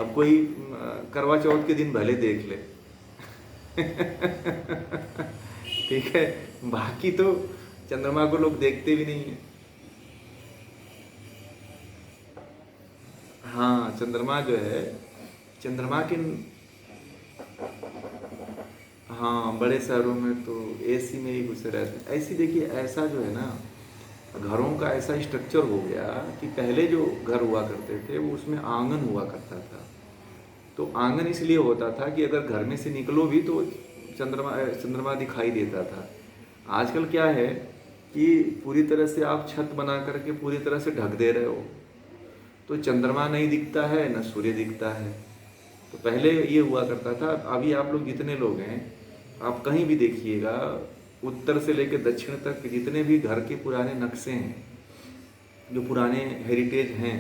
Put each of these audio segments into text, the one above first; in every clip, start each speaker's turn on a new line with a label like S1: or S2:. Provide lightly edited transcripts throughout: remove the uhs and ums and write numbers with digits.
S1: अब कोई करवा चौथ के दिन भले देख ले। ठीक है, बाकी तो चंद्रमा को लोग देखते भी नहीं है। हाँ, चंद्रमा जो है, चंद्रमा के, हाँ बड़े शहरों में तो एसी में ही घुसे रहते हैं। ऐसी देखिए, ऐसा जो है ना, घरों का ऐसा स्ट्रक्चर हो गया कि पहले जो घर हुआ करते थे वो उसमें आंगन हुआ करता था। तो आंगन इसलिए होता था कि अगर घर में से निकलो भी तो चंद्रमा चंद्रमा दिखाई देता था। आजकल क्या है कि पूरी तरह से आप छत बना करके पूरी तरह से ढक दे रहे हो, तो चंद्रमा नहीं दिखता है न सूर्य दिखता है। तो पहले ये हुआ करता था। अभी आप लोग जितने लोग हैं, आप कहीं भी देखिएगा, उत्तर से लेकर दक्षिण तक जितने भी घर के पुराने नक्शे हैं, जो पुराने हेरिटेज हैं,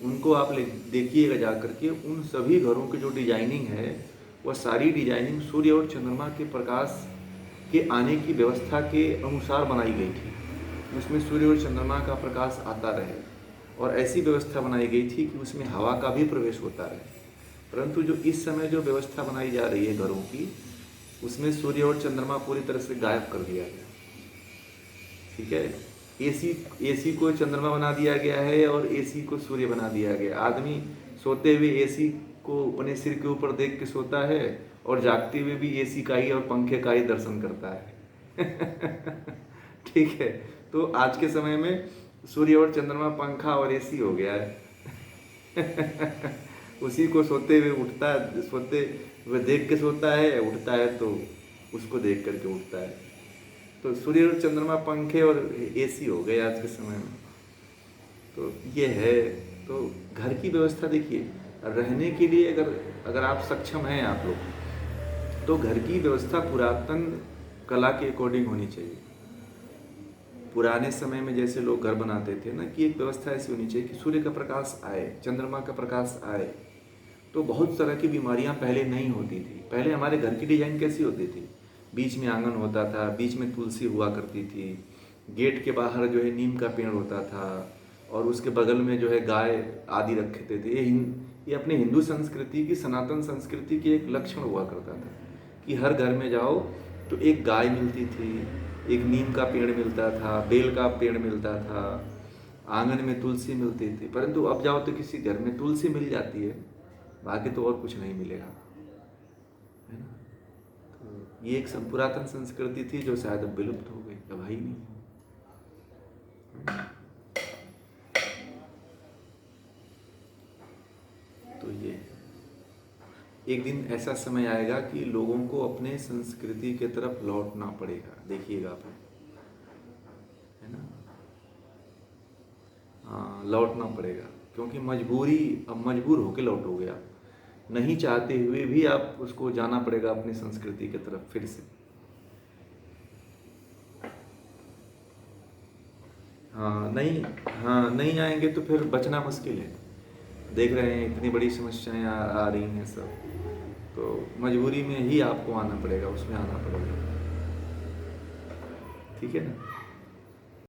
S1: उनको आप देखिएगा जा करके, उन सभी घरों की जो डिजाइनिंग है वह सारी डिजाइनिंग सूर्य और चंद्रमा के प्रकाश के आने की व्यवस्था के अनुसार बनाई गई थी। उसमें सूर्य और चंद्रमा का प्रकाश आता रहे, और ऐसी व्यवस्था बनाई गई थी कि उसमें हवा का भी प्रवेश होता रहे। परंतु जो इस समय जो व्यवस्था बनाई जा रही है घरों की, उसमें सूर्य और चंद्रमा पूरी तरह से गायब कर दिया गया। ठीक है, एसी को चंद्रमा बना दिया गया है और एसी को सूर्य बना दिया गया। आदमी सोते हुए एसी को अपने सिर के ऊपर देख के सोता है, और जागते हुए भी एसी का ही और पंखे का ही दर्शन करता है। ठीक है, तो आज के समय में सूर्य और चंद्रमा पंखा और एसी हो गया है। उसी को सोते हुए उठता है, सोते हुए देख के सोता है, उठता है तो उसको देख करके उठता है। तो सूर्य और चंद्रमा पंखे और एसी हो गए आज के समय में। तो ये है। तो घर की व्यवस्था देखिए, रहने के लिए अगर अगर आप सक्षम हैं आप लोग, तो घर की व्यवस्था पुरातन कला के अकॉर्डिंग होनी चाहिए। पुराने समय में जैसे लोग घर बनाते थे ना, कि एक व्यवस्था ऐसी होनी चाहिए कि सूर्य का प्रकाश आए, चंद्रमा का प्रकाश आए, तो बहुत तरह की बीमारियां पहले नहीं होती थी। पहले हमारे घर की डिजाइन कैसी होती थी, बीच में आंगन होता था, बीच में तुलसी हुआ करती थी, गेट के बाहर जो है नीम का पेड़ होता था, और उसके बगल में जो है गाय आदि रखते थे। ये अपने हिंदू संस्कृति की, सनातन संस्कृति की एक लक्षण हुआ करता था कि हर घर में जाओ तो एक गाय मिलती थी, एक नीम का पेड़ मिलता था, बेल का पेड़ मिलता था, आंगन में तुलसी मिलती थी। परंतु अब जाओ तो किसी घर में तुलसी मिल जाती है, बाकी तो और कुछ नहीं मिलेगा, है ना। तो ये एक पुरातन संस्कृति थी जो शायद अब विलुप्त हो गई, अब है ही नहीं। तो ये एक दिन ऐसा समय आएगा कि लोगों को अपने संस्कृति के तरफ लौटना पड़ेगा, देखिएगा आप, है ना। हाँ, लौटना पड़ेगा, क्योंकि मजबूरी, अब मजबूर होके लौटोगे आप, नहीं चाहते हुए भी आप उसको जाना पड़ेगा अपनी संस्कृति की तरफ फिर से। हाँ नहीं, हाँ नहीं आएंगे तो फिर बचना मुश्किल है। देख रहे हैं इतनी बड़ी समस्याएं आ रही हैं सब, तो मजबूरी में ही आपको आना पड़ेगा, उसमें आना पड़ेगा। ठीक है ना।